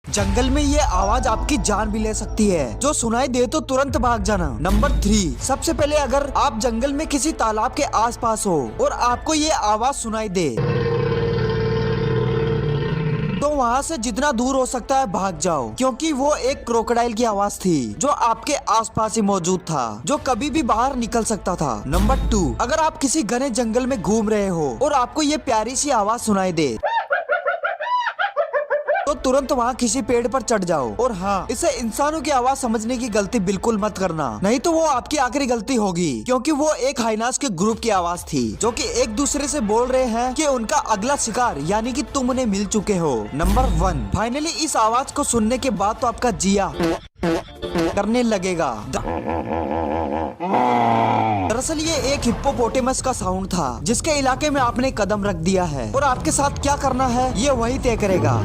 जंगल में ये आवाज आपकी जान भी ले सकती है। जो सुनाई दे तो तुरंत भाग जाना। नंबर 3, सबसे पहले अगर आप जंगल में किसी तालाब के आसपास हो और आपको ये आवाज सुनाई दे तो वहाँ से जितना दूर हो सकता है भाग जाओ, क्योंकि वो एक क्रोकोडाइल की आवाज थी जो आपके आसपास ही मौजूद था, जो कभी भी बाहर निकल सकता था। नंबर 2, अगर आप किसी घने जंगल में घूम रहे हो और आपको ये प्यारी सी आवाज सुनाई दे तो तुरंत वहाँ किसी पेड़ पर चढ़ जाओ। और हाँ, इसे इंसानों की आवाज समझने की गलती बिल्कुल मत करना, नहीं तो वो आपकी आखिरी गलती होगी, क्योंकि वो एक हाइनास के ग्रुप की आवाज थी जो कि एक दूसरे से बोल रहे हैं कि उनका अगला शिकार यानी कि तुम उन्हें मिल चुके हो। नंबर 1, फाइनली इस आवाज को सुनने के बाद तो आपका जिया करने लगेगा। दरअसल ये एक हिप्पोपोटेमस का साउंड था जिसके इलाके में आपने कदम रख दिया है, और आपके साथ क्या करना है ये वही तय करेगा।